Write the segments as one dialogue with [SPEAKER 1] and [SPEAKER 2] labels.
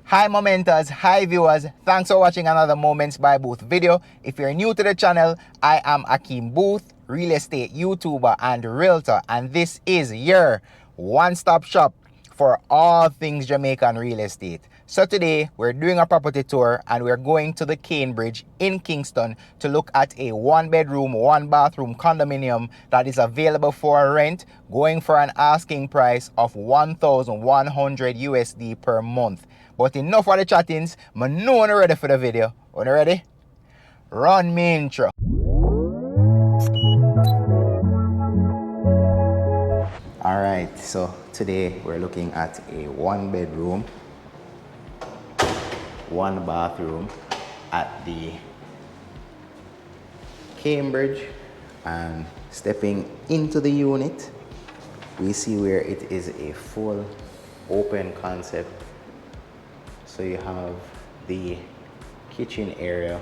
[SPEAKER 1] Hi Momenters, hi viewers, thanks for watching another Moments by Booth video. If you're new to the channel, I am Akeem Boothe, real estate YouTuber and realtor, and this is your one-stop shop for all things Jamaican real estate. So today we're doing a property tour and we're going to the Cambridge in Kingston to look at a one-bedroom, one-bathroom condominium that is available for rent, going for an asking price of 1,100 USD per month. But enough of the chattings, I know you're ready for the video. Are you ready? Run me intro. Alright, so today we're looking at a one bedroom, one bathroom at the Cambridge, and stepping into the unit, we see where it is a full open concept. So you have the kitchen area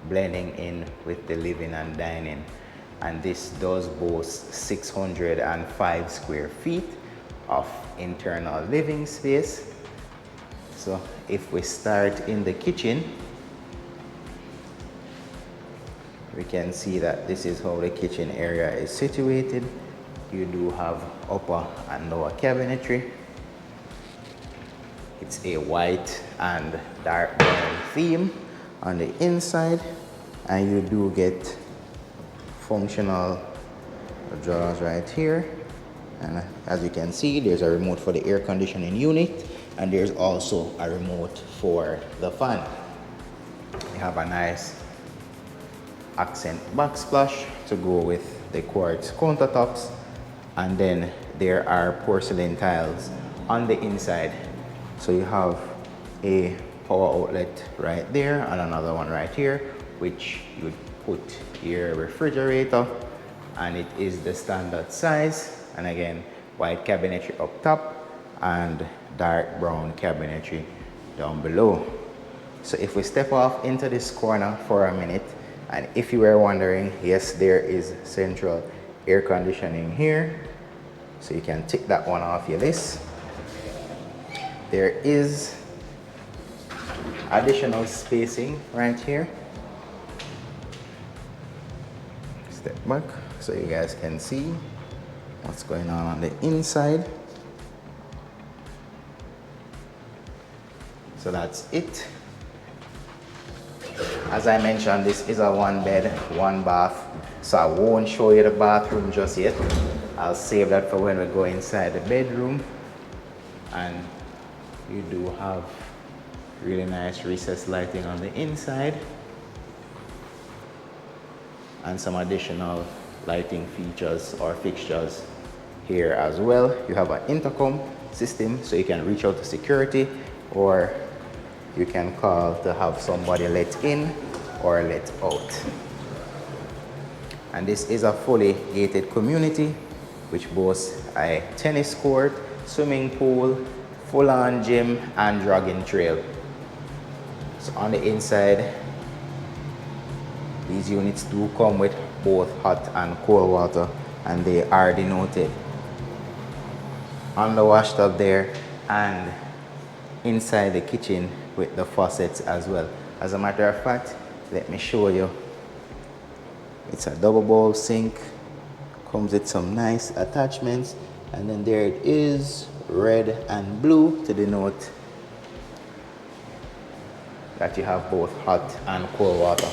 [SPEAKER 1] blending in with the living and dining, and this does boast 605 square feet of internal living space. So if we start in the kitchen, we can see that this is how the kitchen area is situated. You do have upper and lower cabinetry. It's a white and dark brown theme on the inside, and you do get functional drawers right here. And as you can see, there's a remote for the air conditioning unit, and there's also a remote for the fan. You have a nice accent backsplash to go with the quartz countertops, and then there are porcelain tiles on the inside. So you have a power outlet right there and another one right here, which you would put your refrigerator, and it is the standard size. And again, white cabinetry up top and dark brown cabinetry down below. So if we step off into this corner for a minute, and if you were wondering, yes, there is central air conditioning here, so you can tick that one off your list. There is additional spacing right here. Step back so you guys can see what's going on the inside. So that's it. As I mentioned, this is a one bed, one bath, so I won't show you the bathroom just yet. I'll save that for when we go inside the bedroom. And you do have really nice recessed lighting on the inside, and some additional lighting features or fixtures here as well. You have an intercom system, so you can reach out to security, or you can call to have somebody let in or let out. And this is a fully gated community which boasts a tennis court, swimming pool, full-on gym, and jogging trail. So on the inside, these units do come with both hot and cold water, and they are denoted on the washtub there and inside the kitchen with the faucets as well. As a matter of fact, let me show you. It's a double bowl sink, comes with some nice attachments, and then there it is, red and blue, to denote that you have both hot and cold water.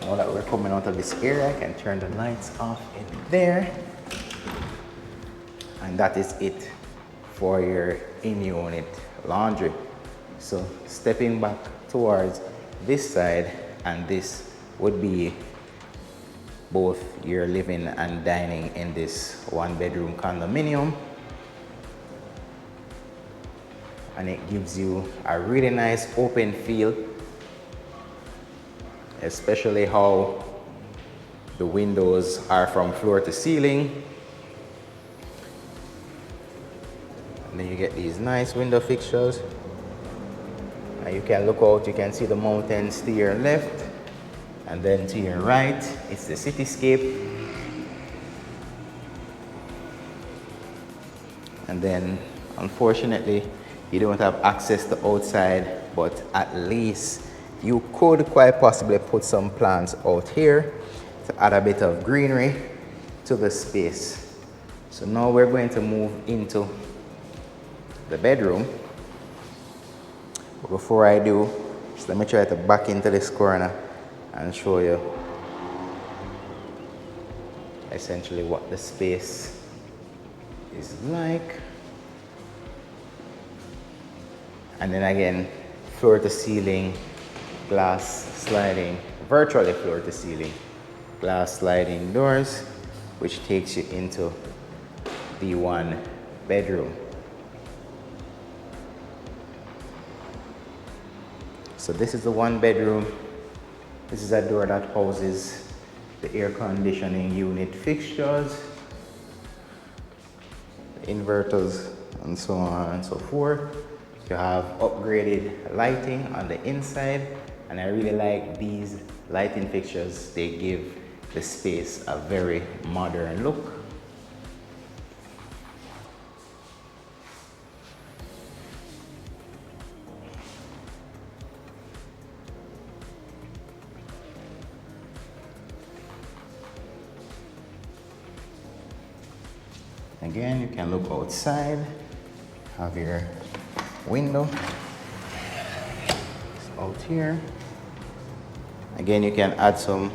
[SPEAKER 1] Now that we're coming out of this area, I can turn the lights off in there, and that is it for your in-unit laundry. So stepping back towards this side, and this would be both your living and dining in this one bedroom condominium. And it gives you a really nice open feel, especially how the windows are from floor to ceiling. And then you get these nice window fixtures, and you can look out, you can see the mountains to your left, and then to your right it's the cityscape. And then unfortunately You don't have access to outside, but at least you could quite possibly put some plants out here to add a bit of greenery to the space. So now we're going to move into the bedroom. But before I do, just let me try to back into this corner and show you essentially what the space is like. And then again, floor to ceiling, glass sliding, virtually floor to ceiling, glass sliding doors, which takes you into the one bedroom. So this is the one bedroom. This is a door that houses the air conditioning unit fixtures, the inverters, and so on and so forth. You have upgraded lighting on the inside, and I really like these lighting fixtures. They give the space a very modern look. Again, you can look outside, have your window out here. Again, you can add some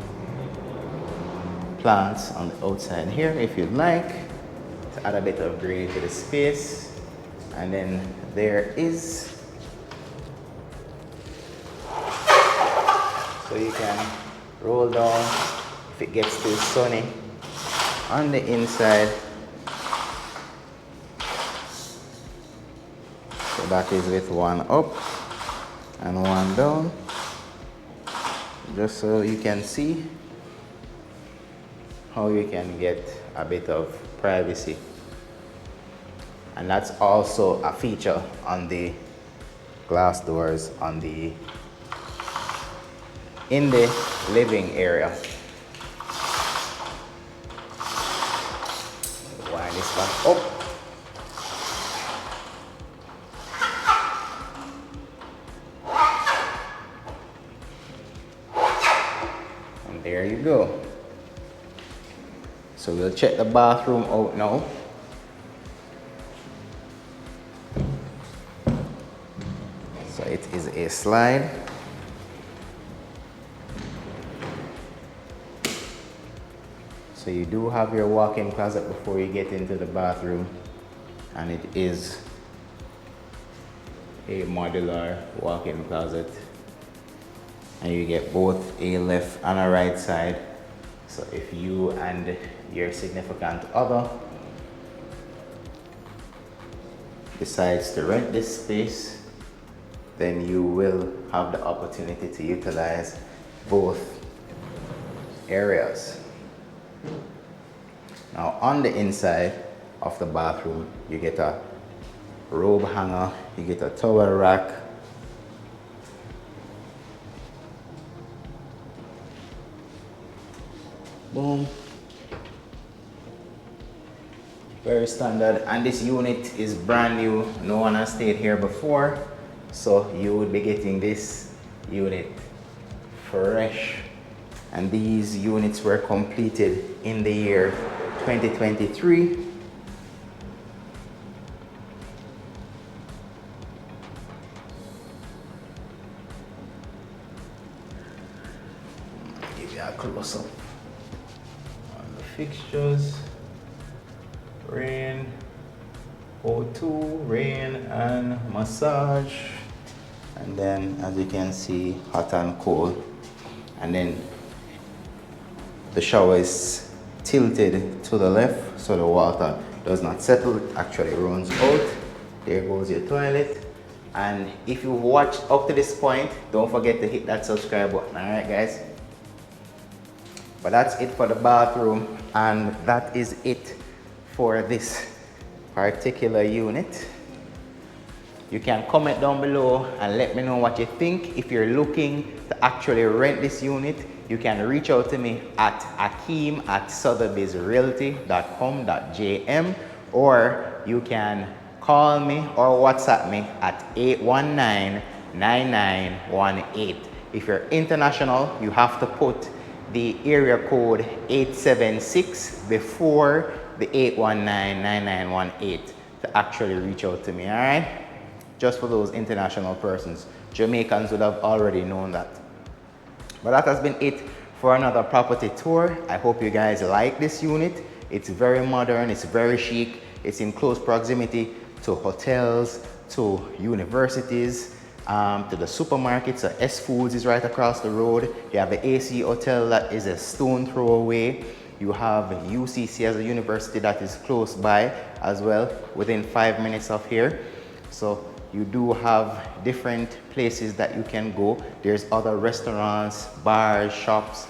[SPEAKER 1] plants on the outside here if you'd like to add a bit of green to the space. And then there is, so you can roll down if it gets too sunny on the inside. So that is with one up and one down, just so you can see how you can get a bit of privacy. And that's also a feature on the glass doors in the living area. Wind this back up. And there you go. So we'll check the bathroom out now. So it is a slide. So you do have your walk-in closet before you get into the bathroom, and it is a modular walk-in closet, and you get both a left and a right side. So if you and your significant other decides to rent this space, then you will have the opportunity to utilize both areas. Now on the inside of the bathroom, you get a robe hanger, you get a towel rack, boom, very standard. And this unit is brand new, no one has stayed here before, so you would be getting this unit fresh. And these units were completed in the year 2023. Give you a close up on the fixtures. Rain, O2, rain and massage. And then as you can see, hot and cold. And then the shower is tilted to the left so the water does not settle, it actually runs out. There goes your toilet. And if you've watched up to this point, don't forget to hit that subscribe button. Alright guys, but that's it for the bathroom, and that is it for this particular unit. You can comment down below and let me know what you think. If you're looking to actually rent this unit, you can reach out to me at Akeem@sothebysrealty.com.jm, or you can call me or WhatsApp me at 819-9918. If you're international, you have to put the area code 876 before the 819-9918 to actually reach out to me, all right? Just for those international persons. Jamaicans would have already known that. But that has been it for another property tour. I hope you guys like this unit. It's very modern, it's very chic. It's in close proximity to hotels, to universities, to the supermarkets. So S Foods is right across the road. You have the AC Hotel that is a stone throw away. You have UCC as a university that is close by as well, within 5 minutes of here. So you do have different places that you can go. There's other restaurants, bars, shops,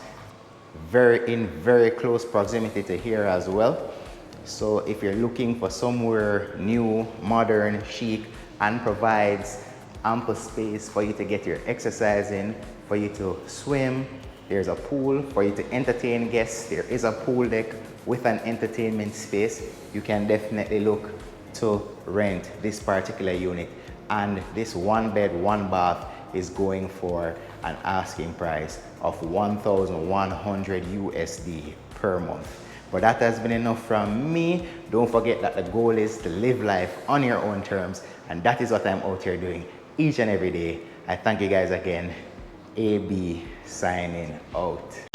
[SPEAKER 1] in very close proximity to here as well. So if you're looking for somewhere new, modern, chic, and provides ample space for you to get your exercise in, for you to swim, there's a pool for you to entertain guests. There is a pool deck with an entertainment space. You can definitely look to rent this particular unit. And this 1 bed, 1 bath is going for an asking price of 1,100 USD per month. But that has been enough from me. Don't forget that the goal is to live life on your own terms, and that is what I'm out here doing each and every day. I thank you guys again. AB signing out.